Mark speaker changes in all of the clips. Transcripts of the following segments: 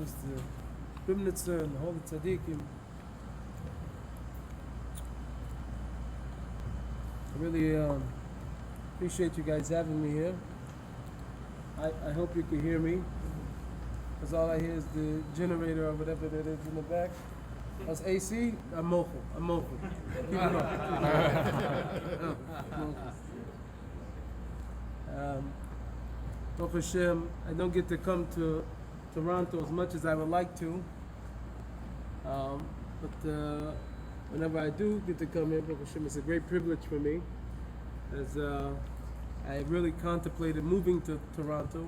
Speaker 1: Mr. Kumzitz and all the tzaddikim. I really appreciate you guys having me here. I hope you can hear me, because all I hear is the generator or whatever that is in the back. That's AC. I'm mobile. Keep it up. Baruch Hashem, I don't get to come to Toronto as much as I would like to, but whenever I do get to come here, Baruch Hashem, it's a great privilege for me, as I really contemplated moving to Toronto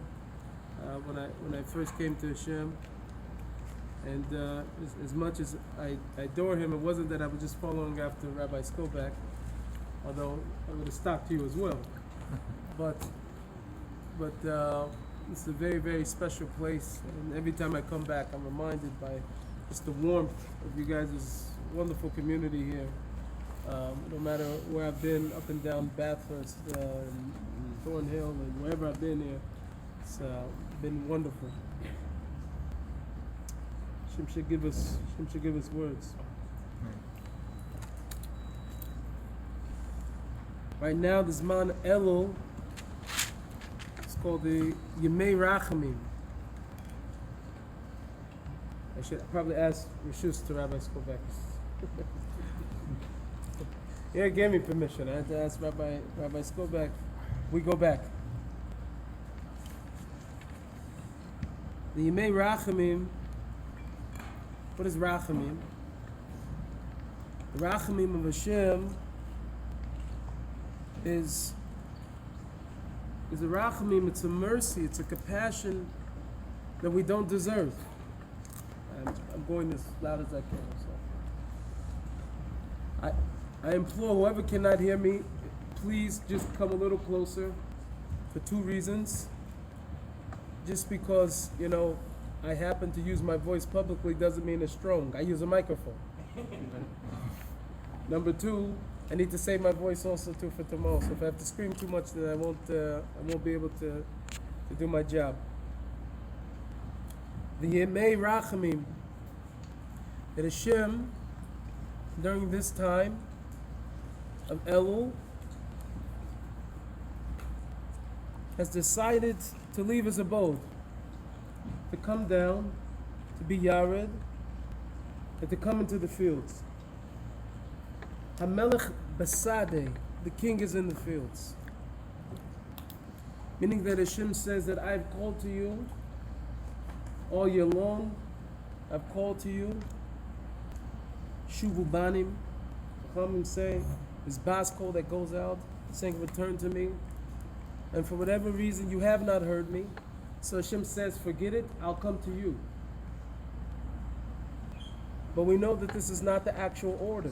Speaker 1: when I first came to Hashem, and as much as I adore him, it wasn't that I was just following after Rabbi Skobach, although I would have stopped you as well, but it's a very, very special place, and every time I come back, I'm reminded by just the warmth of you guys' wonderful community here. No matter where I've been, up and down Bathurst, and Thornhill, and wherever I've been here, it's been wonderful. Shem should give us words. Right now, this man Elul, called the Yemei Rachamim. I should probably ask Rishus to Rabbi Skobach. Yeah, he gave me permission. I had to ask Rabbi Skobach. We go back. The Yemei Rachamim. What is Rachamim? The Rachamim of Hashem is a rachamim, it's a mercy, it's a compassion that we don't deserve. I'm going as loud as I can. So I implore whoever cannot hear me, please just come a little closer for two reasons. Just because, I happen to use my voice publicly doesn't mean it's strong. I use a microphone. Number two, I need to save my voice also too for tomorrow. So if I have to scream too much, then I won't be able to do my job. The Yemei Rachamim, that Hashem, during this time of Elul, has decided to leave his abode, to come down, to be Yared, and to come into the fields. HaMelech Basade, the king is in the fields. Meaning that Hashem says that I've called to you all year long. I've called to you. Shuvu Banim. Chachamim say, this bas call that goes out, saying, return to me. And for whatever reason, you have not heard me. So Hashem says, forget it, I'll come to you. But we know that this is not the actual order.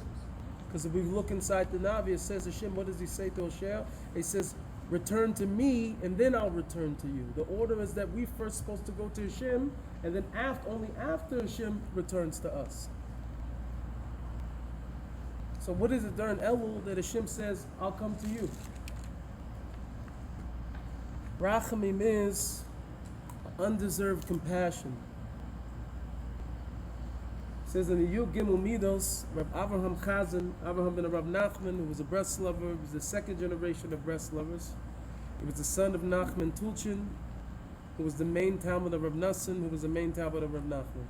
Speaker 1: Because if we look inside the Navi, it says, Hashem, what does he say to Hosea? He says, return to me, and then I'll return to you. The order is that we first supposed to go to Hashem, and then only after Hashem returns to us. So what is it during Elul that Hashem says, I'll come to you? Rachamim is undeserved compassion. It says in the Yud Gimel Midos, Rav Avraham Chazan, Avraham ben Rav Nachman, who was a Breslover, he was the second generation of Breslovers. He was the son of Nachman Tulchin, who was the main Talmud of Rav Nassim, who was the main Talmud of Rav Nachman.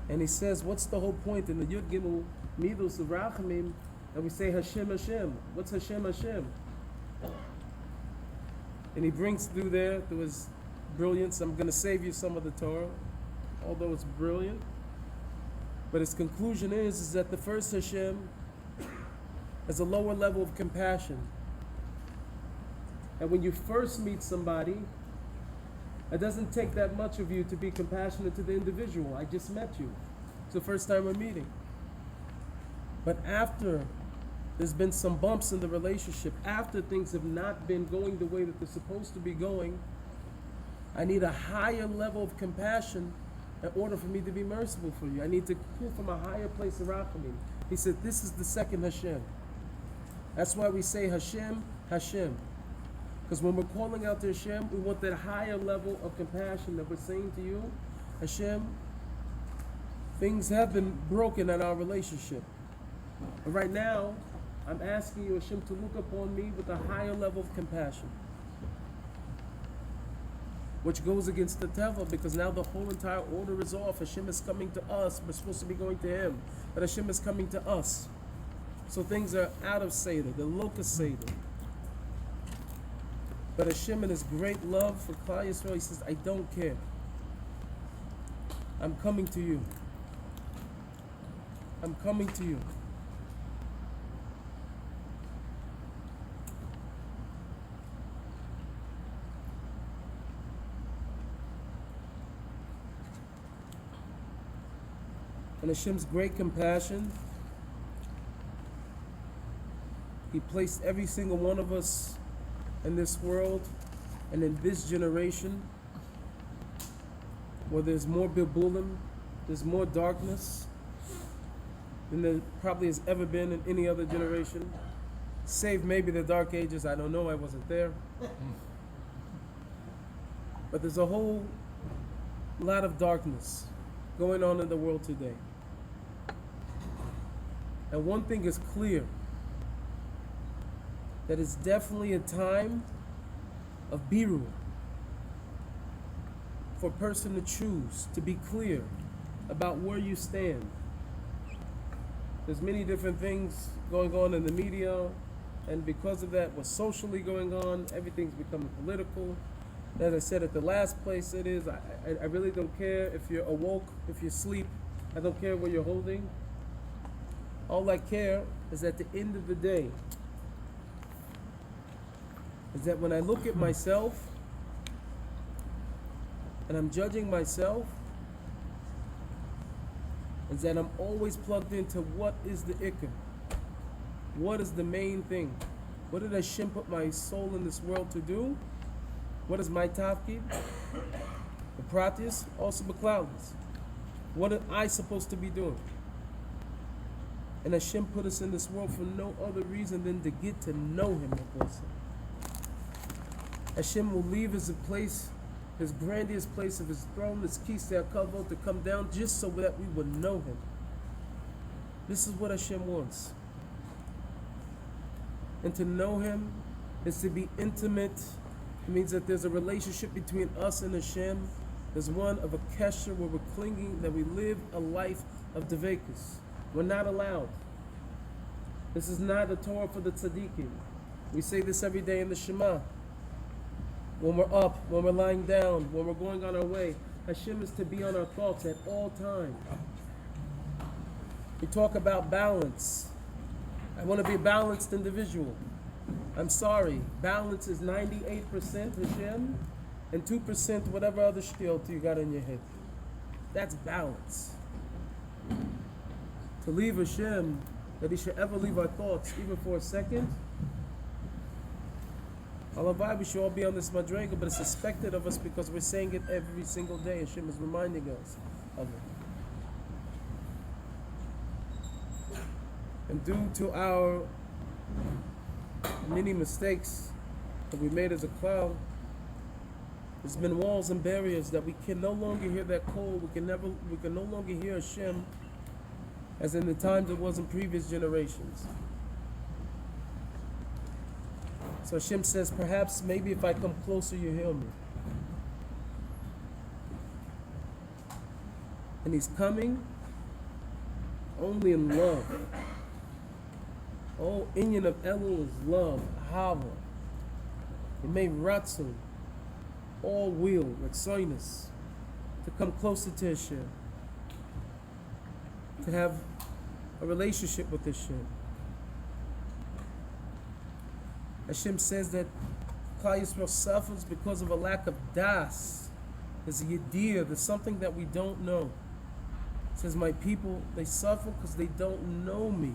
Speaker 1: And he says, what's the whole point in the Yud Gimel Midos of Rachamim that we say Hashem Hashem? What's Hashem Hashem? And he brings through his brilliance. I'm going to save you some of the Torah, although it's brilliant. But his conclusion is that the first Hashem There's a lower level of compassion. And when you first meet somebody, it doesn't take that much of you to be compassionate to the individual. I just met you. It's the first time we're meeting. But after there's been some bumps in the relationship, after things have not been going the way that they're supposed to be going, I need a higher level of compassion in order for me to be merciful for you. I need to pull from a higher place of rachamim. He said, this is the second Hashem. That's why we say Hashem, Hashem. Because when we're calling out to Hashem, we want that higher level of compassion that we're saying to you, Hashem, things have been broken in our relationship. But right now, I'm asking you, Hashem, to look upon me with a higher level of compassion. Which goes against the Teva, because now the whole entire order is off. Hashem is coming to us. We're supposed to be going to Him. But Hashem is coming to us. So things are out of Seder, the locust Seder. But Hashem in His great love for Klal Yisrael, He says, I don't care. I'm coming to you. I'm coming to you. And Hashem's great compassion, He placed every single one of us in this world and in this generation where there's more bilbulim, there's more darkness than there probably has ever been in any other generation, save maybe the Dark Ages. I don't know, I wasn't there. But there's a whole lot of darkness going on in the world today. And one thing is clear, that it's definitely a time of biru, for a person to choose, to be clear about where you stand. There's many different things going on in the media, and because of that, what's socially going on, everything's becoming political. As I said at the last place it is, I really don't care if you're awoke, if you sleep. I don't care what you're holding. All I care is at the end of the day, is that when I look at myself and I'm judging myself, is that I'm always plugged into what is the ikar, what is the main thing, what did Hashem put my soul in this world to do, what is my tafkid, the pratis, also beklaulis, what am I supposed to be doing? And Hashem put us in this world for no other reason than to get to know Him, Hashem will leave His place, His grandiose place of His throne, His kisei hakavod, to come down just so that we would know Him. This is what Hashem wants. And to know Him is to be intimate. It means that there's a relationship between us and Hashem. There's one of a kesher where we're clinging, that we live a life of devekus. We're not allowed. This is not a Torah for the tzaddikim. We say this every day in the Shema. When we're up, when we're lying down, when we're going on our way, Hashem is to be on our thoughts at all times. We talk about balance. I want to be a balanced individual. I'm sorry, balance is 98% Hashem and 2% whatever other shtilt you got in your head. That's balance. To leave Hashem, that He should ever leave our thoughts, even for a second. Halavai, we should all be on this madrega, but it's expected of us because we're saying it every single day. Hashem is reminding us of it. And due to our many mistakes that we made as a cloud, there's been walls and barriers that we can no longer hear that call. We can no longer hear Hashem as in the times it was in previous generations. So Hashem says, perhaps, maybe if I come closer, you hear me. And He's coming only in love. All Minyan of Elul is love, hava. He made ratzon, all will, retzoinus, to come closer to Hashem, to have a relationship with Hashem. Hashem says that Klal Yisrael suffers because of a lack of das. There's a yediyah, there's something that we don't know. It says, my people, they suffer because they don't know me.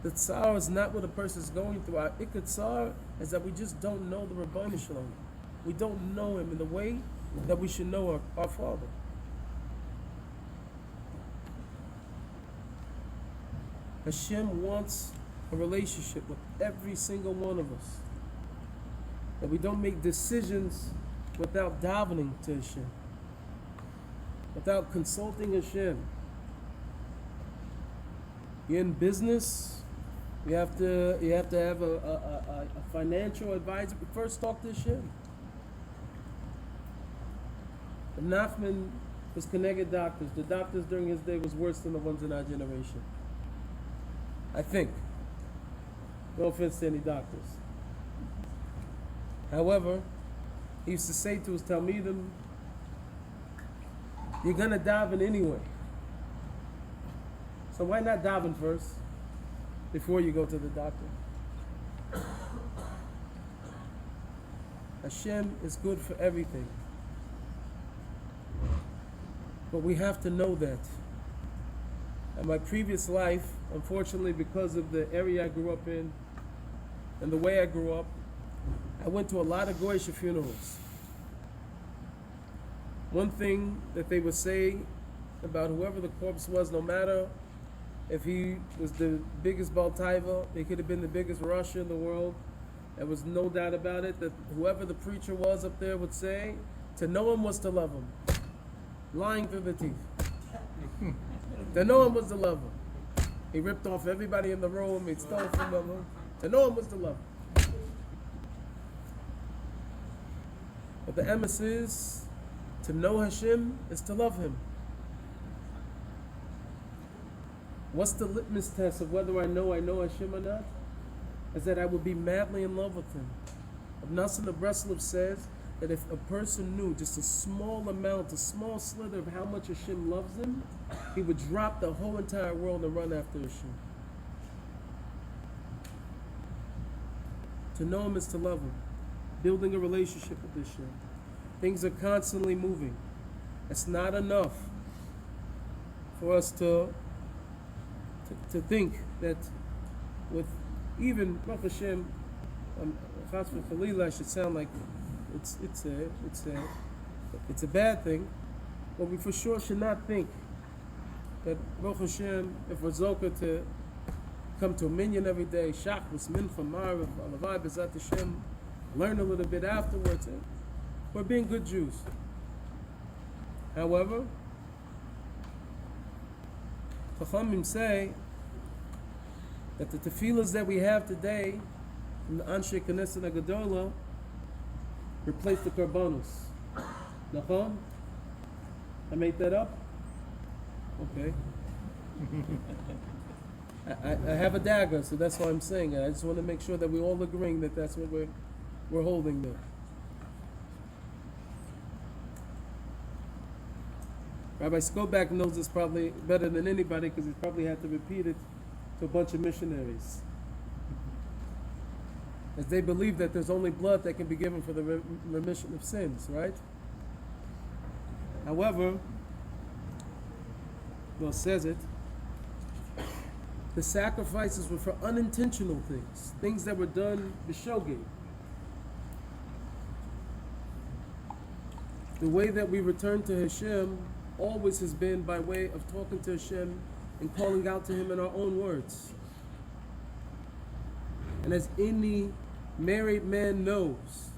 Speaker 1: The tsar is not what a person is going through. Our ikar tsar is that we just don't know the Rabbeinu Shalom. We don't know him in the way that we should know our Father. Hashem wants a relationship with every single one of us. That we don't make decisions without davening to Hashem, without consulting Hashem. You're in business, you have to have a financial advisor. First talk to Hashem. Nachman was connected doctors. The doctors during his day was worse than the ones in our generation. I think. No offense to any doctors. However, he used to say to his Talmidim, you're going to daven anyway. So why not daven first before you go to the doctor? Hashem is good for everything. But we have to know that. In my previous life, unfortunately, because of the area I grew up in and the way I grew up, I went to a lot of Goyish funerals. One thing that they would say about whoever the corpse was, no matter if he was the biggest Baltaiva, he could have been the biggest Russia in the world, there was no doubt about it, that whoever the preacher was up there would say, to know him was to love him. Lying through the teeth. To know him was to love him. He ripped off everybody in the room, he stole from them. To know him was to love him. But the emes is, to know Hashem is to love him. What's the litmus test of whether I know Hashem or not? Is that I will be madly in love with him. Nissim of Breslov says that if a person knew just a small amount, a small slither of how much Hashem loves him, he would drop the whole entire world and run after Hashem. To know him is to love him. Building a relationship with Hashem. Things are constantly moving. It's not enough for us to think that with even Baruch Hashem, Chas v'Chalila should sound like it's a bad thing, but we for sure should not think that Baruch Hashem, if we're zoka to come to a minyan every day, Shachris, Mincha, Marav, Alavai, Bezat Hashem, learn a little bit afterwards, we're being good Jews. However, Chachamim say that the tefillas that we have today from the Anshe Knesset Agadola replace the Karbanos. Nachon? I made that up? Okay. I have a dagger, so that's why I'm saying it. I just want to make sure that we're all agreeing that that's what we're holding there. Rabbi Skobach knows this probably better than anybody because he's probably had to repeat it to a bunch of missionaries. As they believe that there's only blood that can be given for the remission of sins, right? However, well, says it, the sacrifices were for unintentional things that were done b'shogeg. The way that we return to Hashem always has been by way of talking to Hashem and calling out to him in our own words. And as any married man knows,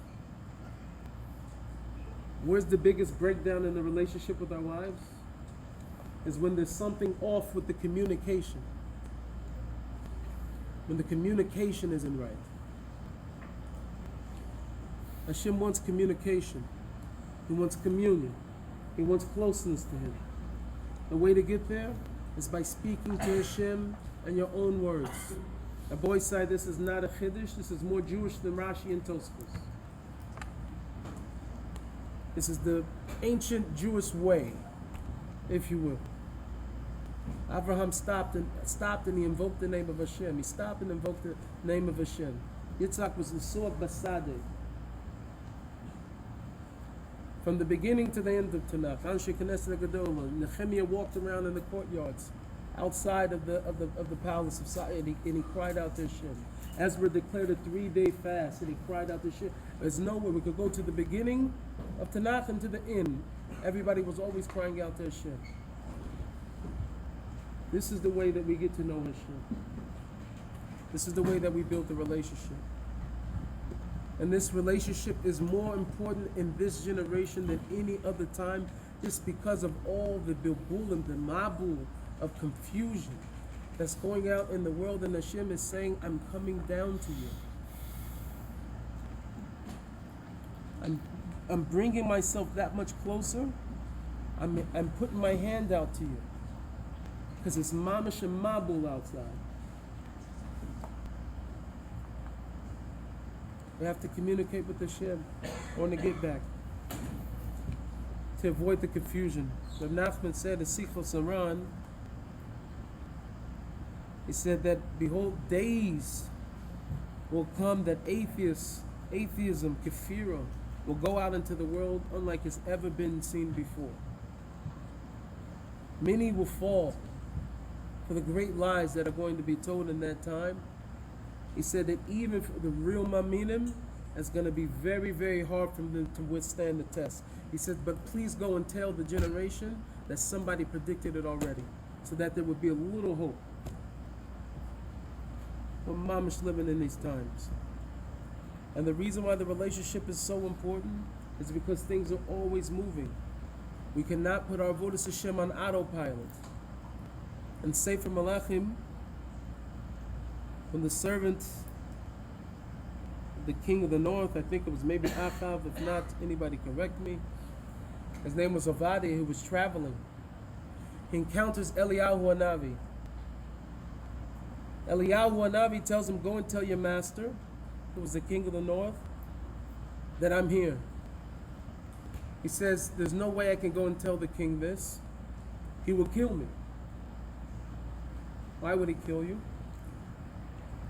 Speaker 1: where's the biggest breakdown in the relationship with our wives? Is when there's something off with the communication. When the communication isn't right. Hashem wants communication. He wants communion. He wants closeness to him. The way to get there is by speaking to Hashem in your own words. A boy said this is not a chiddush, this is more Jewish than Rashi and Tosfos. This is the ancient Jewish way, if you will. Abraham stopped and he invoked the name of Hashem. He stopped and invoked the name of Hashem. Yitzhak was L'soach Basade. From the beginning to the end of Tanakh, Anshe Knesset Gedolah, Nehemiah walked around in the courtyards outside of the palace of Sa'i, and he cried out to Hashem. Ezra declared a 3-day fast, and he cried out to Hashem. There's nowhere we could go to the beginning of Tanakh and to the end. Everybody was always crying out to Hashem. This is the way that we get to know Hashem. This is the way that we build the relationship. And this relationship is more important in this generation than any other time, just because of all the bilbul and the mabul of confusion that's going out in the world. And Hashem is saying, I'm coming down to you. I'm bringing myself that much closer. I'm putting my hand out to you. Because it's mamash and mabul outside. We have to communicate with Hashem on the get back to avoid the confusion. Rav Nachman said in Sichos Aran, he said that, behold, days will come that atheism, kefira, will go out into the world unlike it's ever been seen before. Many will fall for the great lies that are going to be told in that time. He said that even for the real maminim, it's going to be very, very hard for them to withstand the test. He said, but please go and tell the generation that somebody predicted it already, so that there would be a little hope. We're mamish living in these times. And the reason why the relationship is so important is because things are always moving. We cannot put our avodas Hashem on autopilot. And Sefer Malachim, when the servant, the king of the north, I think it was maybe Achav, if not, anybody correct me. His name was Ovadia, who was traveling. He encounters Eliyahu Hanavi. Eliyahu Hanavi tells him, go and tell your master, who was the king of the north, that I'm here. He says, there's no way I can go and tell the king this. He will kill me. Why would he kill you?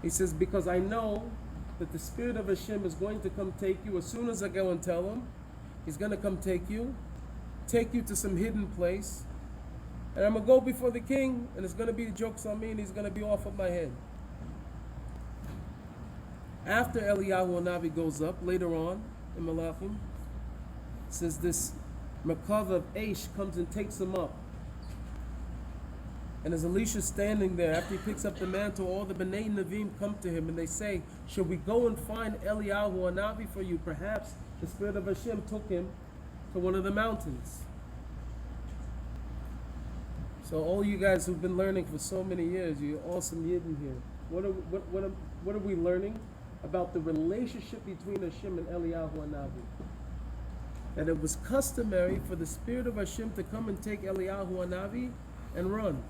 Speaker 1: He says, because I know that the Spirit of Hashem is going to come take you. As soon as I go and tell him, he's going to come take you to some hidden place, and I'm going to go before the king, and it's going to be jokes on me, and he's going to be off of my head. After Eliyahu Hanavi goes up, later on in Malachim, it says this Merkava of Aish comes and takes him up. And as Elisha's standing there, after he picks up the mantle, all the Bnei Nevi'im come to him and they say, should we go and find Eliyahu Hanavi for you? Perhaps the Spirit of Hashem took him to one of the mountains. So all you guys who've been learning for so many years, you're awesome Yidden here. What are we learning? About the relationship between Hashem and Eliyahu Hanavi. That it was customary for the Spirit of Hashem to come and take Eliyahu Hanavi and run.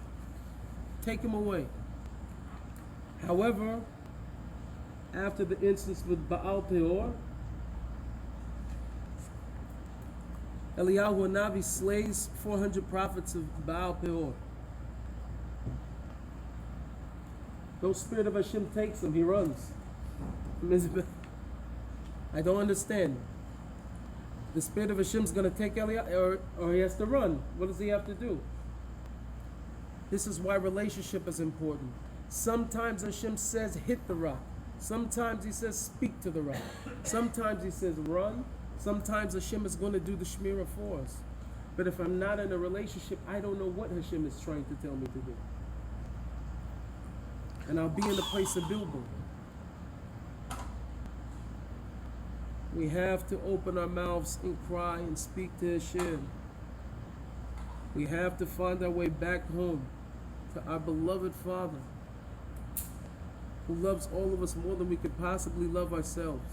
Speaker 1: Take him away. However, after the instance with Baal Peor, Eliyahu Hanavi slays 400 prophets of Baal Peor. Though Spirit of Hashem takes him, he runs. I don't understand. The Spirit of Hashem is going to take Eliyahu, or he has to run. What does he have to do? This is why relationship is important. Sometimes Hashem says, hit the rock. Sometimes he says, speak to the rock. Sometimes he says, run. Sometimes Hashem is going to do the shmirah for us. But if I'm not in a relationship, I don't know what Hashem is trying to tell me to do. And I'll be in the place of bilbul. We have to open our mouths and cry and speak to Hashem. We have to find our way back home to our beloved Father, who loves all of us more than we could possibly love ourselves.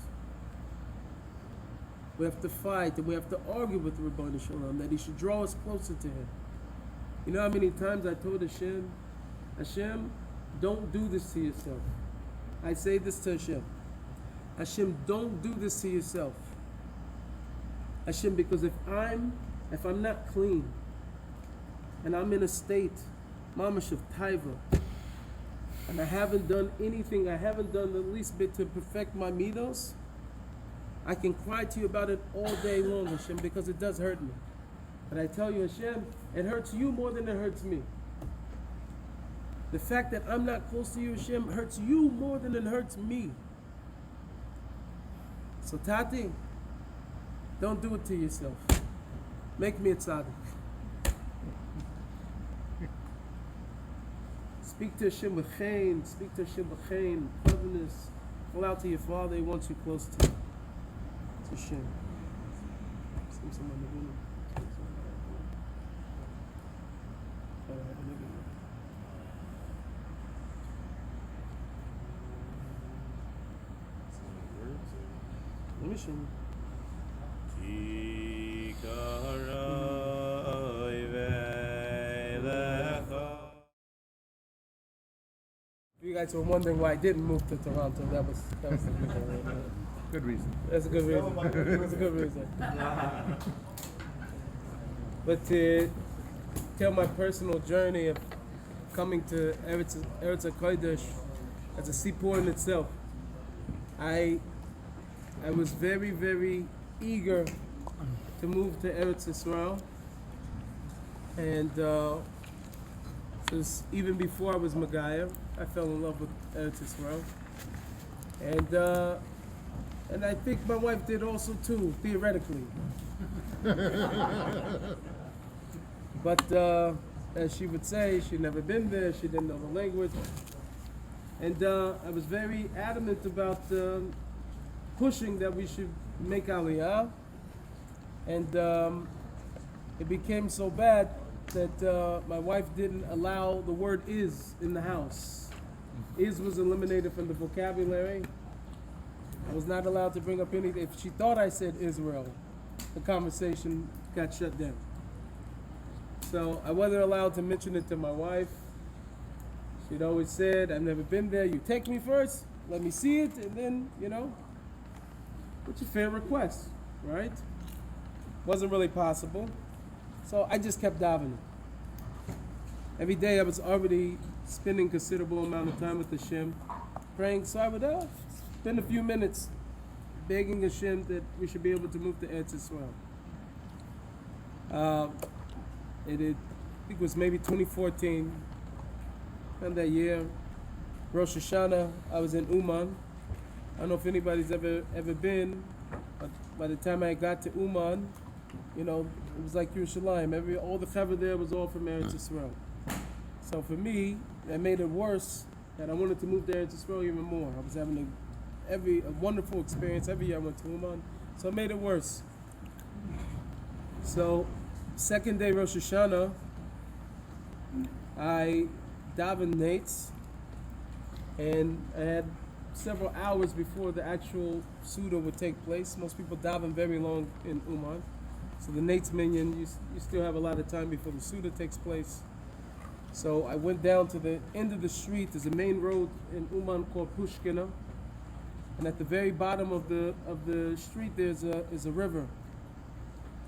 Speaker 1: We have to fight and we have to argue with Ribono Shel Olam that he should draw us closer to him. You know how many times I told Hashem, Hashem, don't do this to yourself. I say this to Hashem. Hashem, don't do this to yourself. Hashem, because if I'm not clean, and I'm in a state, mamash of taiva, and I haven't done anything, I haven't done the least bit to perfect my midos, I can cry to you about it all day long, Hashem, because it does hurt me. But I tell you, Hashem, it hurts you more than it hurts me. The fact that I'm not close to you, Hashem, hurts you more than it hurts me. So Tati, don't do it to yourself. Make me a tzaddik. Speak to Hashem with chen, speak to Hashem with chen, cleverness. Call out to your Father, He wants you close to Him. It's Hashem. Let me show you. You guys were wondering why I didn't move to Toronto. That was the
Speaker 2: Good reason.
Speaker 1: That's a good reason. That's a good reason. But to tell my personal journey of coming to Eretz HaKodesh as a sipur in itself, I was very, very eager to move to Eretz Yisrael, and since even before I was Megayah, I fell in love with Eretz Yisrael, and I think my wife did also too, theoretically. But as she would say, she'd never been there, she didn't know the language, and I was very adamant about pushing that we should make Aliyah, and it became so bad that my wife didn't allow the word is in the house. Is was eliminated from the vocabulary. I was not allowed to bring up anything. If she thought I said Israel, the conversation got shut down. So I wasn't allowed to mention it to my wife. She'd always said, I've never been there, you take me first, let me see it, and then, which is a fair request, right? Wasn't really possible. So I just kept davening. Every day I was already spending considerable amount of time with Hashem, praying. So I would spend a few minutes begging Hashem that we should be able to move to Eretz Yisrael. I think it was maybe 2014, and that year, Rosh Hashanah, I was in Uman. I don't know if anybody's ever been, but by the time I got to Uman, it was like Yerushalayim. All the chaver there was all from Eretz Yisrael. So for me, that made it worse, that I wanted to move to Eretz Yisrael even more. I was having a wonderful experience every year I went to Uman, so it made it worse. So, second day Rosh Hashanah, I davened Nates, and I had several hours before the actual Suda would take place. Most people daven very long in Uman. So the Nates Minyan, you still have a lot of time before the Suda takes place. So I went down to the end of the street. There's a main road in Uman called Pushkina, and at the very bottom of the street is a river.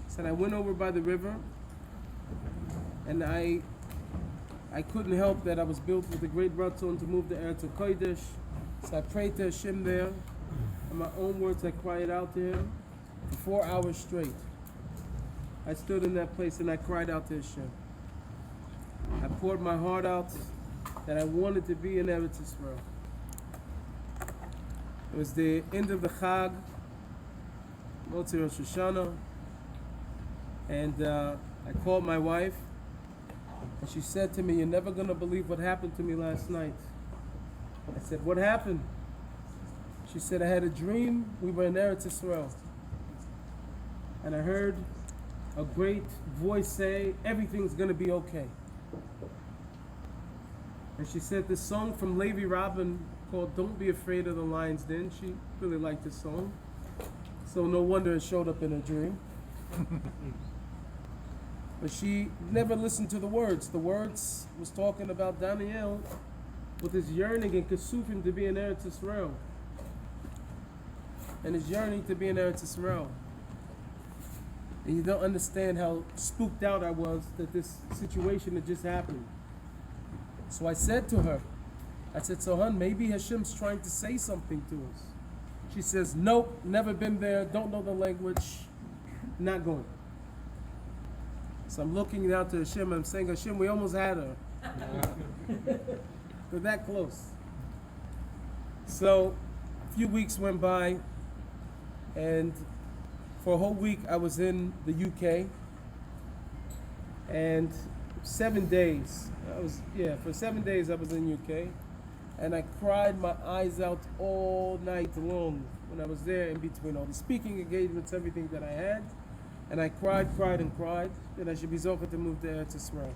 Speaker 1: So I went over by the river, and I couldn't help that I was built with a great ratzon to move to Eretz HaKodesh. So I prayed to Hashem there. In my own words, I cried out to Him for 4 hours straight. I stood in that place and I cried out to Hashem. I poured my heart out that I wanted to be in Eretz Yisrael. It was the end of the Chag, Motzi Rosh Hashanah, and I called my wife, and she said to me, "You're never going to believe what happened to me last night." I said, "What happened?" She said, "I had a dream. We were in Eretz Yisrael, and I heard a great voice say, 'Everything's going to be okay.'" And she said this song from Levi Rabin called "Don't Be Afraid of the Lion's Den." She really liked this song, so no wonder it showed up in her dream. But she never listened to the words. The words was talking about Daniel with his yearning and kesufim to be in Eretz Yisrael, and his yearning to be in Eretz Yisrael. And you don't understand how spooked out I was that this situation had just happened. So I said to her, I said, so hon, maybe Hashem's trying to say something to us. She says, nope, never been there, don't know the language, not going. So I'm looking down to Hashem and I'm saying, Hashem, we almost had her. We're that close. So a few weeks went by, and for a whole week I was in the UK, and 7 days, for 7 days I was in UK, and I cried my eyes out all night long when I was there, in between all the speaking engagements, everything that I had, and I cried that I should be zocheh to move to Eretz Yisrael.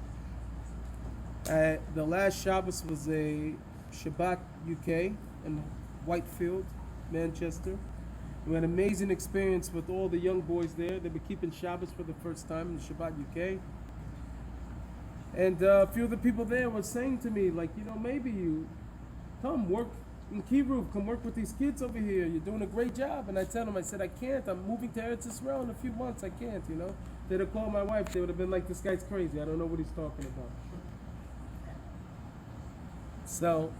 Speaker 1: The last Shabbos was a Shabbat UK in Whitefield, Manchester. We had an amazing experience with all the young boys there. They were keeping Shabbos for the first time in the Shabbat UK. And a few of the people there were saying to me, like, maybe you come work in Kiruv, come work with these kids over here. You're doing a great job. And I tell them, I said, I can't. I'm moving to Eretz Yisrael in a few months. I can't, They'd have called my wife. They would have been like, this guy's crazy. I don't know what he's talking about. So,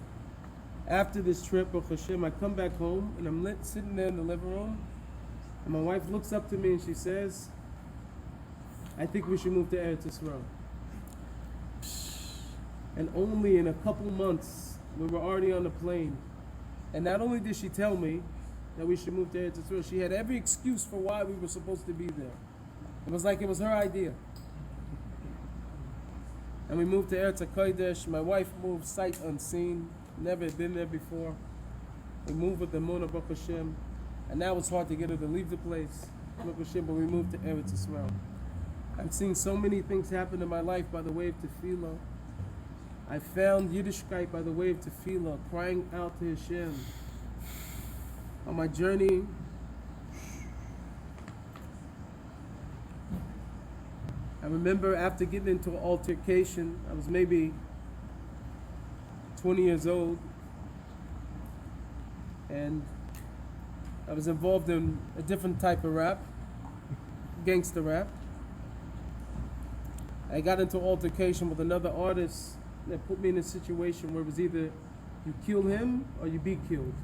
Speaker 1: after this trip, Baruch Hashem, I come back home, and I'm sitting there in the living room, and my wife looks up to me and she says, I think we should move to Eretz Yisrael. And only in a couple months, we were already on the plane. And not only did she tell me that we should move to Eretz Yisrael, she had every excuse for why we were supposed to be there. It was like it was her idea. And we moved to Eretz HaKodesh. My wife moved sight unseen, never had been there before. We moved with the Mona Baruch Hashem. And now it's hard to get her to leave the place, Baruch Hashem, but we moved to Eretz Yisrael. I've seen so many things happen in my life by the way of tefillah. I found Yiddishkeit by the way of tefillah, crying out to Hashem. On my journey, I remember after getting into an altercation, I was maybe 20 years old, and I was involved in a different type of rap, gangster rap. I got into an altercation with another artist that put me in a situation where it was either you kill him or you be killed.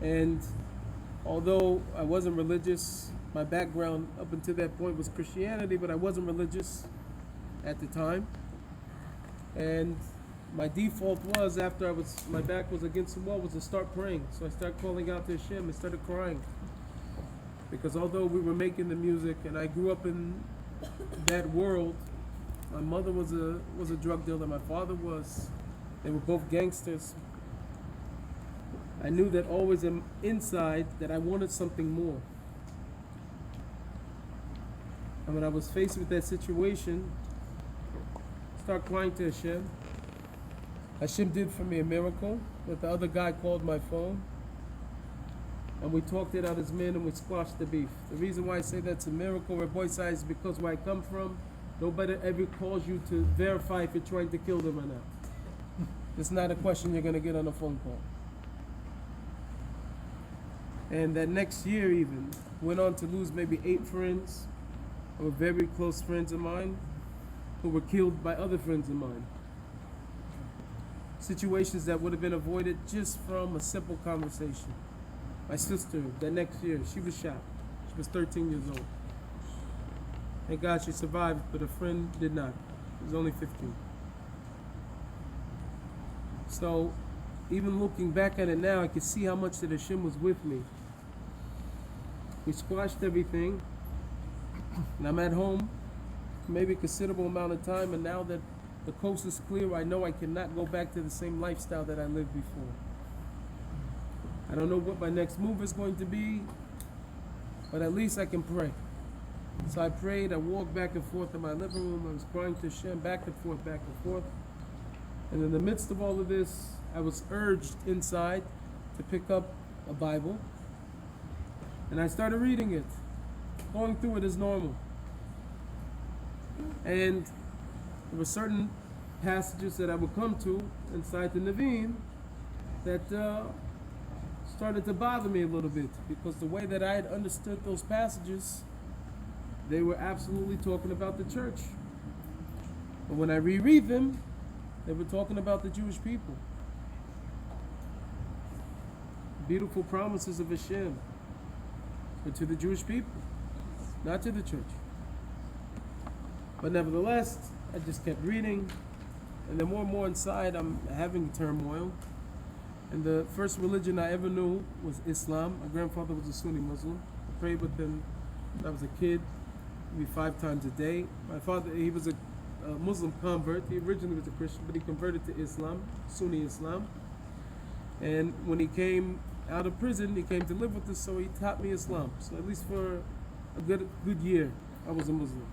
Speaker 1: And although I wasn't religious, my background up until that point was Christianity, but I wasn't religious at the time. And my default was, after my back was against the wall, was to start praying. So I started calling out to Hashem and started crying. Because although we were making the music and I grew up in that world, my mother was a drug dealer, my father was. They were both gangsters. I knew that always inside that I wanted something more. And when I was faced with that situation, I started crying to Hashem. Hashem did for me a miracle that the other guy called my phone. And we talked it out as men and we squashed the beef. The reason why I say that's a miracle, Rabbi Sai, is because where I come from, nobody ever calls you to verify if you're trying to kill them or not. It's not a question you're going to get on a phone call. And that next year even, went on to lose maybe 8 friends who were very close friends of mine who were killed by other friends of mine. Situations that would have been avoided just from a simple conversation. My sister, that next year, she was shot. She was 13 years old. Thank God she survived, but a friend did not. She was only 15. So, even looking back at it now, I can see how much that Hashem was with me. We squashed everything, and I'm at home, maybe a considerable amount of time, and now that the coast is clear, I know I cannot go back to the same lifestyle that I lived before. I don't know what my next move is going to be, but at least I can pray. So I prayed, I walked back and forth in my living room, I was crying to Hashem back and forth. And in the midst of all of this, I was urged inside to pick up a Bible. And I started reading it, going through it as normal. And there were certain passages that I would come to inside the Nevi'im that started to bother me a little bit, because the way that I had understood those passages, they were absolutely talking about the church. But when I reread them, They were talking about the Jewish people. Beautiful promises of Hashem, but to the Jewish people, not to the church. But nevertheless, I just kept reading, and then more and more inside, I'm having turmoil. And the first religion I ever knew was Islam. My grandfather was a Sunni Muslim. I prayed with him when I was a kid, maybe 5 times a day. My father, he was a Muslim convert. He originally was a Christian, but he converted to Islam, Sunni Islam. And when he came out of prison, he came to live with us, so he taught me Islam. So at least for a good year, I was a Muslim.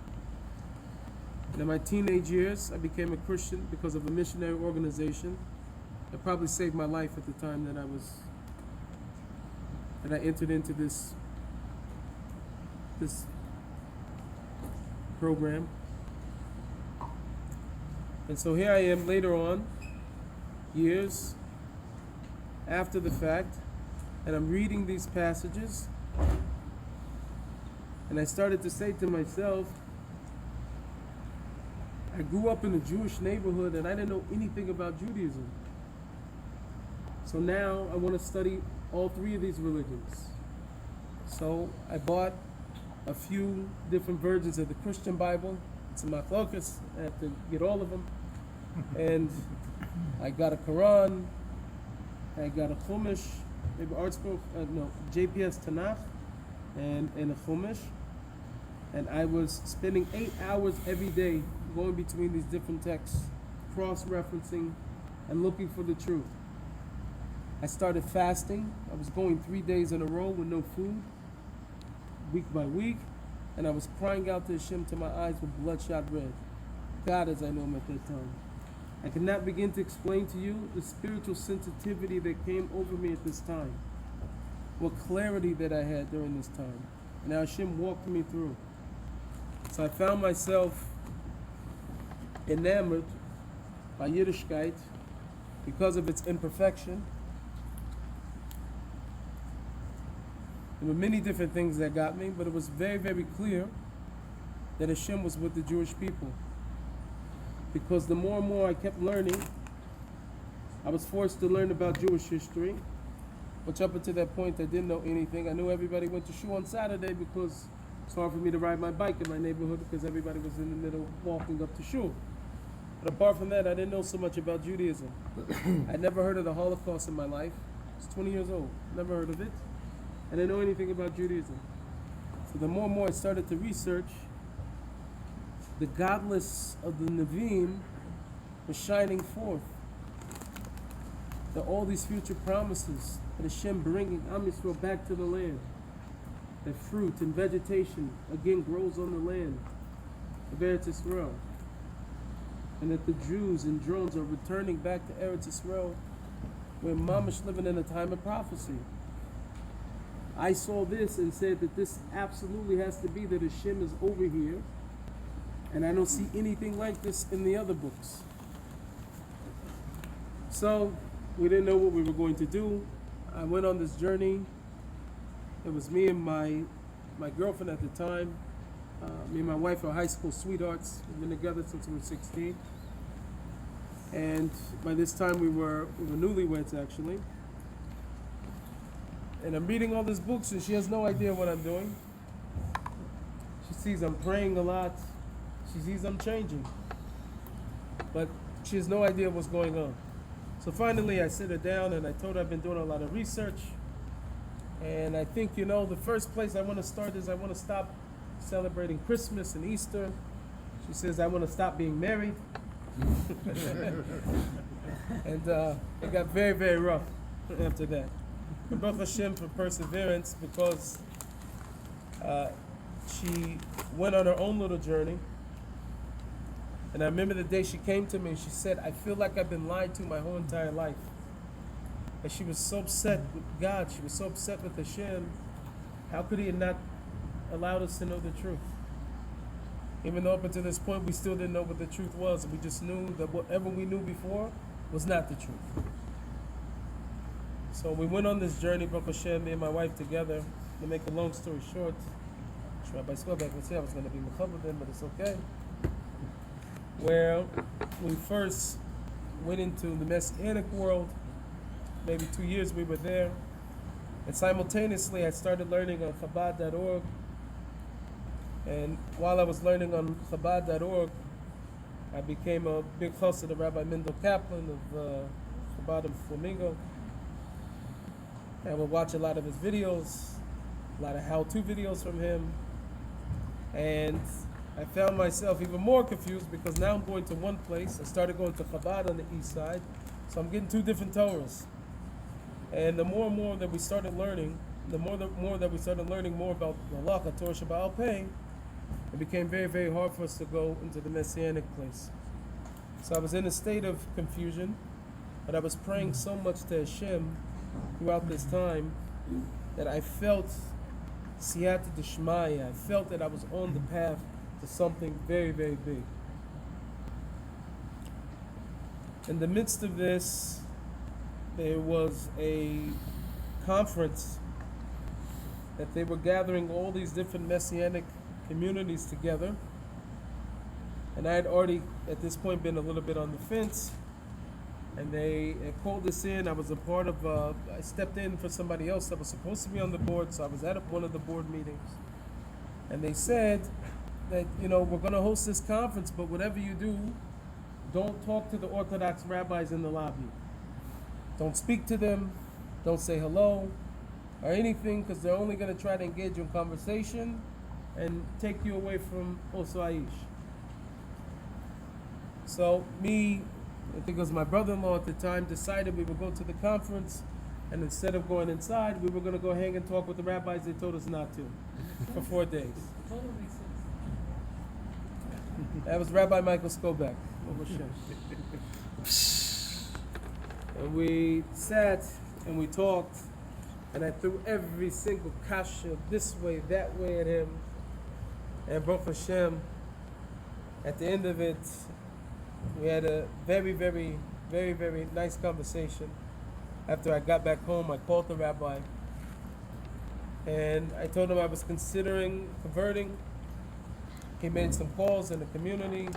Speaker 1: And in my teenage years, I became a Christian because of a missionary organization that probably saved my life at the time that I entered into this program. And so here I am later on, years after the fact, and I'm reading these passages, and I started to say to myself, I grew up in a Jewish neighborhood and I didn't know anything about Judaism. So now I want to study all 3 of these religions. So I bought a few different versions of the Christian Bible. It's a machlokas. I have to get all of them. And I got a Quran. I got a Chumash, maybe JPS Tanakh, and a Chumash. And I was spending 8 hours every day going between these different texts, cross-referencing and looking for the truth. I started fasting. I was going 3 days in a row with no food, week by week, and I was crying out to Hashem till my eyes were bloodshot red. God as I know him at that time. I cannot begin to explain to you the spiritual sensitivity that came over me at this time, what clarity that I had during this time, and how Hashem walked me through. So I found myself enamored by Yiddishkeit because of its imperfection. There were many different things that got me, but it was very, very clear that Hashem was with the Jewish people. Because the more and more I kept learning, I was forced to learn about Jewish history, which up until that point I didn't know anything. I knew everybody went to shul on Saturday because it's hard for me to ride my bike in my neighborhood because everybody was in the middle walking up to shul. But apart from that, I didn't know so much about Judaism. I'd never heard of the Holocaust in my life. I was 20 years old, never heard of it. I didn't know anything about Judaism. So the more and more I started to research, the godless of the Nevi'im was shining forth. That all these future promises that Hashem bringing Am Yisrael back to the land, that fruit and vegetation again grows on the land of Eretz Yisrael, and that the Jews and drones are returning back to Eretz Yisrael, where Mamash living in a time of prophecy. I saw this and said that this absolutely has to be that Hashem is over here, and I don't see anything like this in the other books. So we didn't know what we were going to do. I went on this journey. It was me and my girlfriend at the time. Me and my wife are high school sweethearts. We've been together since we were 16. And by this time we were newlyweds actually. And I'm reading all these books and she has no idea what I'm doing. She sees I'm praying a lot. She sees I'm changing. But she has no idea what's going on. So finally I sit her down and I told her I've been doing a lot of research. And I think, the first place I want to start is I want to stop celebrating Christmas and Easter. She says I want to stop being married. And it got very, very rough after that. But Baruch Hashem for perseverance, because she went on her own little journey. And I remember the day she came to me and she said, I feel like I've been lied to my whole entire life. And she was so upset with God. She was so upset with Hashem. How could he have not allowed us to know the truth? Even though up until this point we still didn't know what the truth was. We just knew that whatever we knew before was not the truth. So we went on this journey, Baruch Hashem, me and my wife together. To make a long story short, Rabbi Skolbeck would say I was going to be mechaber then, but it's okay. Where we first went into the Messianic world. Maybe 2 years we were there. And simultaneously, I started learning on Chabad.org. And while I was learning on Chabad.org, I became a big chassid of Rabbi Mendel Kaplan of Chabad of Flamingo. I would watch a lot of his videos, a lot of how-to videos from him. And I found myself even more confused because now I'm going to one place. I started going to Chabad on the east side. So I'm getting two different Torahs. And the more and more that we started learning, the more that we started learning more about the halacha, Torah Sheba'al Peh, it became very, very hard for us to go into the Messianic place. So I was in a state of confusion, but I was praying so much to Hashem throughout this time that I felt siyata d'shmaya. I felt that I was on the path to something very, very big. In the midst of this, there was a conference that they were gathering all these different Messianic communities together. And I had already, at this point, been a little bit on the fence. And they called us in. I was a part of, I stepped in for somebody else that was supposed to be on the board. So I was at one of the board meetings. And they said that, we're going to host this conference, but whatever you do, don't talk to the Orthodox rabbis in the lobby. Don't speak to them. Don't say hello or anything, because they're only going to try to engage you in conversation and take you away from Osaish. So I think it was my brother-in-law at the time, decided we would go to the conference, and instead of going inside, we were going to go hang and talk with the rabbis. They told us not to for 4 days. That was Rabbi Michael Skobek. And we sat and we talked, and I threw every single kasha this way, that way at him. And Baruch Hashem, at the end of it, we had a very, very, very, very nice conversation. After I got back home, I called the rabbi, and I told him I was considering converting. He made some calls in the community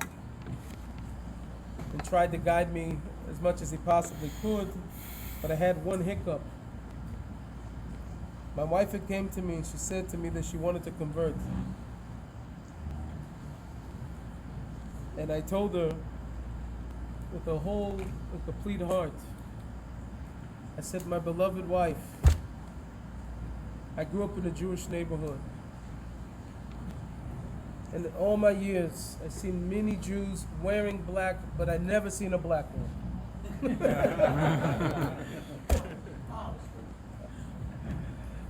Speaker 1: and tried to guide me as much as he possibly could, but I had one hiccup. My wife had came to me and she said to me that she wanted to convert. And I told her with a complete heart, I said, my beloved wife, I grew up in a Jewish neighborhood. And in all my years, I've seen many Jews wearing black, but I never seen a black one.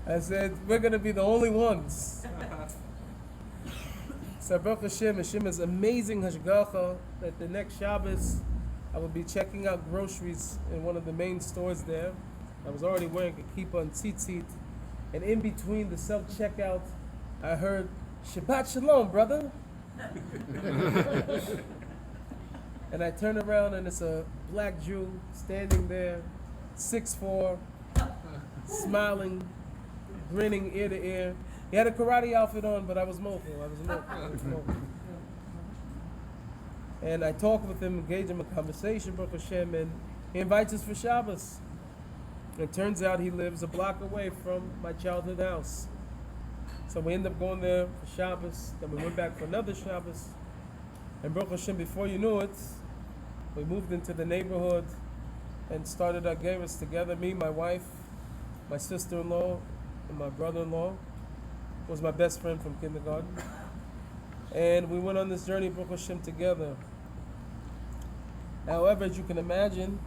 Speaker 1: I said, we're going to be the only ones. So Baruch Hashem is amazing hashgacha that the next Shabbos I would be checking out groceries in one of the main stores there. I was already wearing a kippah and tzitzit. And in between the self-checkout, I heard, Shabbat Shalom, brother. And I turn around and it's a black Jew standing there, 6'4", smiling, grinning ear to ear. He had a karate outfit on, but I was mofo. And I talked with him, engaged him in conversation, Baruch Hashem, and he invites us for Shabbos. And it turns out he lives a block away from my childhood house. So we ended up going there for Shabbos, then we went back for another Shabbos. And Baruch Hashem, before you knew it, we moved into the neighborhood and started our gerus together. Me, my wife, my sister-in-law, and my brother-in-law was my best friend from kindergarten. And we went on this journey, Baruch Hashem, together. However, as you can imagine,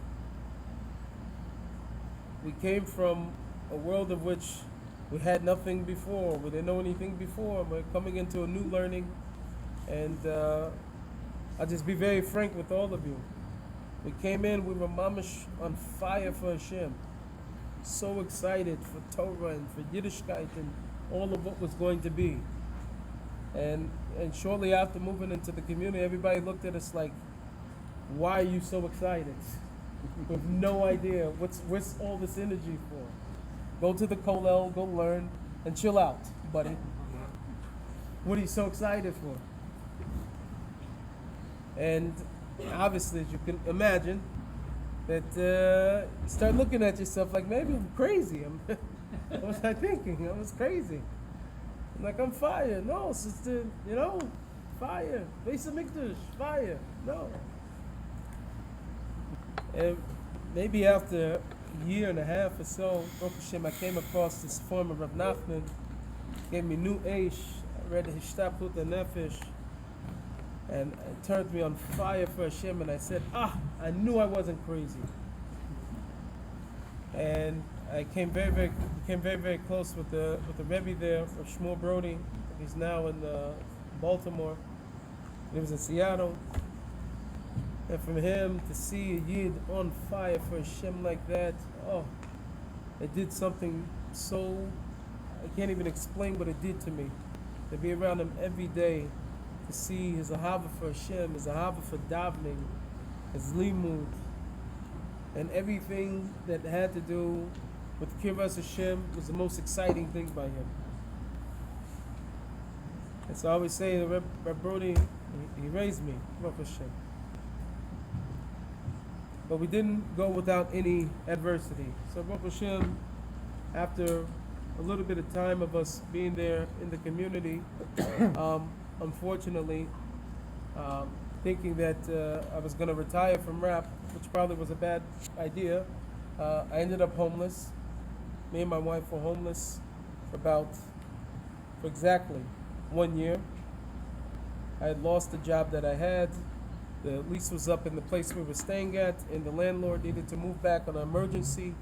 Speaker 1: we came from a world of which we had nothing before. We didn't know anything before. We're coming into a new learning. And I'll just be very frank with all of you. We came in, we were mamish on fire for Hashem. So excited for Torah and for Yiddishkeit and all of what was going to be. And shortly after moving into the community, everybody looked at us like, why are you so excited? We have no idea. What's all this energy for? Go to the kollel, go learn, and chill out, buddy. What are you so excited for? And obviously, as you can imagine, that you start looking at yourself like maybe I'm crazy. What was I thinking? I was crazy. I'm like, I'm fire. No, sister, fire. Beis HaMikdash, fire. No. And maybe after a year and a half or so, Baruch Hashem, I came across this form of Rav Nachman, gave me new Eish. I read Hishtaplut Nefesh, and it turned me on fire for Hashem, and I said, I knew I wasn't crazy. And I became very close with the Rebbe there, of Shmuel Brody. He's now in Baltimore. He was in Seattle. And from him to see a Yid on fire for Hashem like that, it did something so, I can't even explain what it did to me. To be around him every day, to see his ahava for Hashem, his ahava for davening, his limud, and everything that had to do with Kiras Hashem was the most exciting thing by him. And so I always say that Reb Brody, he raised me, Baruch Hashem. But we didn't go without any adversity. So Baruch Hashem, after a little bit of time of us being there in the community, unfortunately, thinking that I was going to retire from rap, which probably was a bad idea, I ended up homeless. Me and my wife were homeless for exactly 1 year. I had lost the job that I had. The lease was up in the place we were staying at, and the landlord needed to move back on an emergency,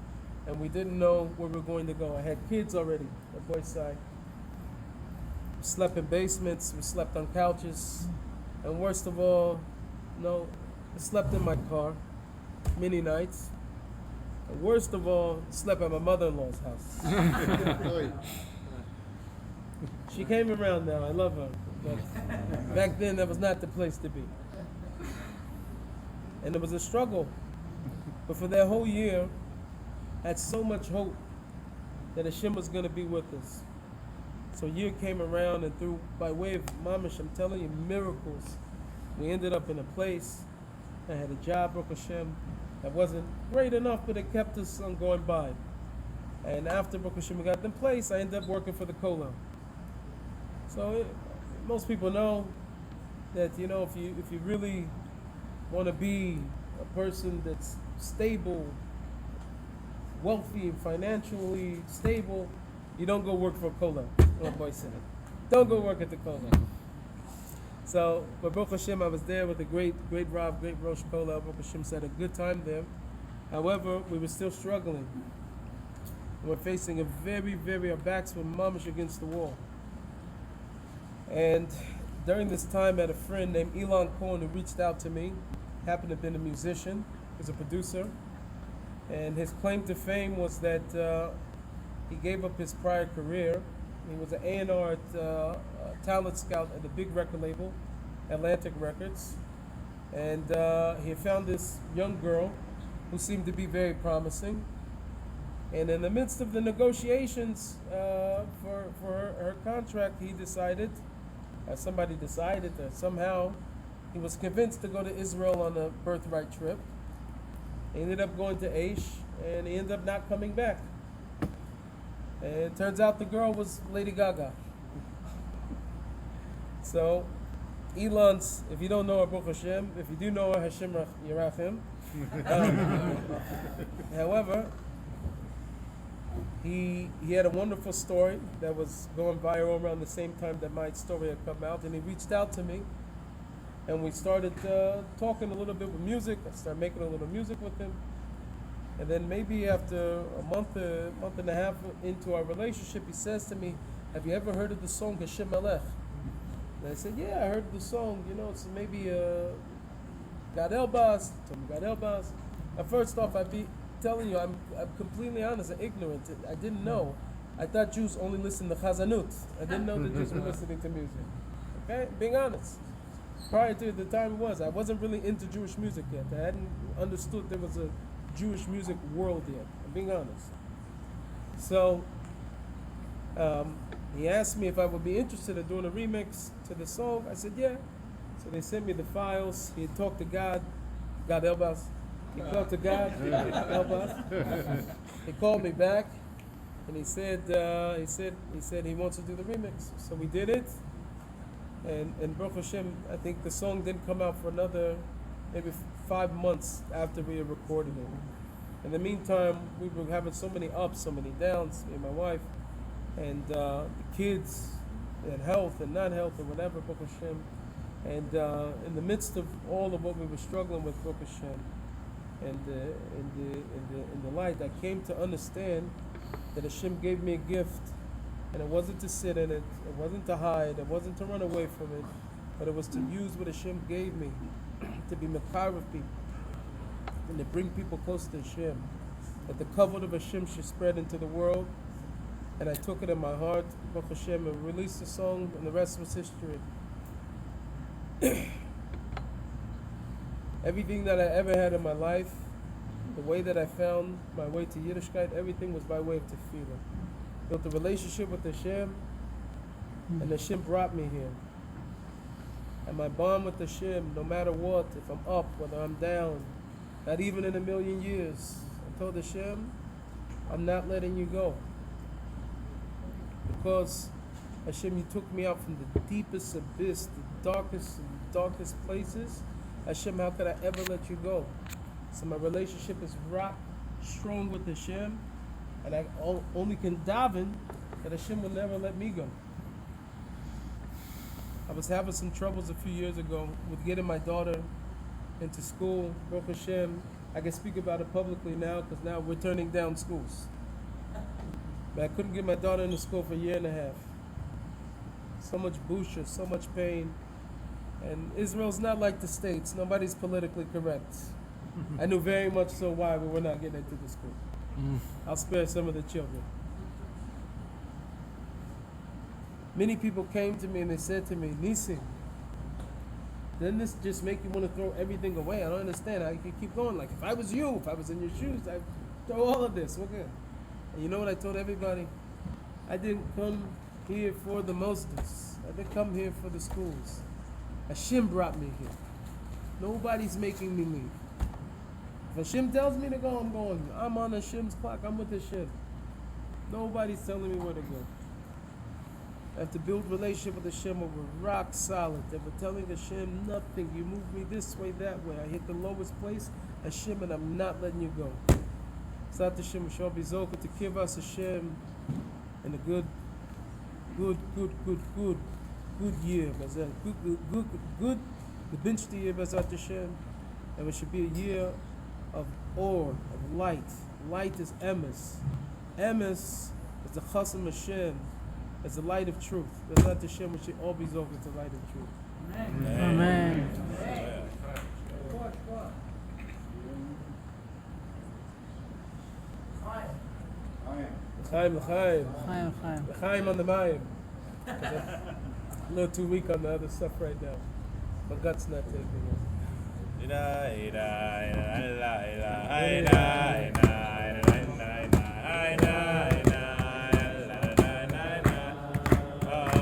Speaker 1: and we didn't know where we were going to go. I had kids already at both sides. We slept in basements, we slept on couches, and worst of all, I slept in my car many nights. And worst of all, slept at my mother-in-law's house. She came around now, I love her, but back then that was not the place to be. And it was a struggle. But for that whole year, I had so much hope that Hashem was going to be with us. So a year came around, and through, by way of mamash, I'm telling you, miracles, we ended up in a place. I had a job, Baruch Hashem, that wasn't great enough, but it kept us on going by. And after Baruch Hashem, we got in place, I ended up working for the Kollel. So most people know that, if you really want to be a person that's stable, wealthy, financially stable, you don't go work for a Kollel. Don't go work at the Kollel. So, but Baruch Hashem, I was there with a great Rav, great Rosh Kollel. Baruch Hashem had a good time there. However, we were still struggling. We're facing our backs were mamish against the wall. And during this time, I had a friend named Elon Cohen who reached out to me. Happened to have been a musician, he's a producer. And his claim to fame was that he gave up his prior career. He was an A&R talent scout at a big record label, Atlantic Records. And he found this young girl who seemed to be very promising. And in the midst of the negotiations for her contract, somebody decided that somehow he was convinced to go to Israel on a birthright trip. He ended up going to Aish, and he ended up not coming back. And it turns out the girl was Lady Gaga. So, Elon's, if you don't know her, Baruch Hashem, if you do know her, Hashem Yerachim. However, he had a wonderful story that was going viral around the same time that my story had come out, and he reached out to me, and we started talking a little bit with music. I started making a little music with him. And then maybe after a month and a half into our relationship, he says to me, "Have you ever heard of the song Hashem Melech?" And I said, "Yeah, I heard the song. It's maybe Gad Elbaz." Told me Gad Elbaz. And first off, I'd be telling you, I'm completely honest and ignorant. I didn't know. I thought Jews only listened to Chazanut. I didn't know that Jews were listening to music. Okay, being honest. Prior to the time I wasn't really into Jewish music yet. I hadn't understood there was a Jewish music world yet. I'm being honest. So he asked me if I would be interested in doing a remix to the song. I said, yeah. So they sent me the files. He had talked to God Elbaz, He called to God, help us. He called me back, and he said he wants to do the remix. So we did it, and Baruch Hashem, I think the song didn't come out for another maybe 5 months after we had recorded it. In the meantime, we were having so many ups, so many downs, me and my wife, and the kids, and health and not health or whatever, Baruch Hashem. And in the midst of all of what we were struggling with, Baruch Hashem, and in the light, I came to understand that Hashem gave me a gift, and it wasn't to sit in it, it wasn't to hide, it wasn't to run away from it, but it was to use what Hashem gave me to be Mekar of people and to bring people close to Hashem, that the kavod of Hashem should spread into the world. And I took it in my heart, Baruch Hashem, and released the song, and the rest was history. Everything that I ever had in my life, the way that I found my way to Yiddishkeit, everything was by way of tefillah. Built a relationship with Hashem, and Hashem brought me here. And my bond with Hashem, no matter what, if I'm up, whether I'm down, not even in a million years, I told Hashem, I'm not letting you go. Because Hashem, you took me out from the deepest abyss, the darkest places. Hashem, how could I ever let you go? So my relationship is rock strong with Hashem, and I only can daven that Hashem will never let me go. I was having some troubles a few years ago with getting my daughter into school. Baruch Hashem, I can speak about it publicly now because now we're turning down schools. But I couldn't get my daughter into school for a year and a half. So much busha, so much pain. And Israel's not like the States. Nobody's politically correct. I knew very much so why we were not getting into the school. I'll spare some of the children. Many people came to me and they said to me, Nissim, doesn't this just make you want to throw everything away? I don't understand. I could keep going. Like, if I was you, if I was in your shoes, I'd throw all of this. Okay. And you know what I told everybody? I didn't come here for the mosques. I didn't come here for the schools. Hashem brought me here. Nobody's making me leave. If Hashem tells me to go, I'm going. I'm on Hashem's clock. I'm with Hashem. Nobody's telling me where to go. I have to build relationship with Hashem where we're rock solid. That we're telling Hashem nothing. You move me this way, that way. I hit the lowest place, Hashem, and I'm not letting you go. Sat Hashem shall be zoka to give us Hashem in a good year. Good the bench the year Bezat Hashem. And it should be a year of or, of light. Light is emes. Emes is the chasam Hashem. It's the light of truth. Bezat Hashem, we should all be zoka to light of truth.
Speaker 3: Amen. Amen.
Speaker 1: L'chaim, l'chaim on the mayim. A little too weak on the other stuff right now. My gut's not taking it.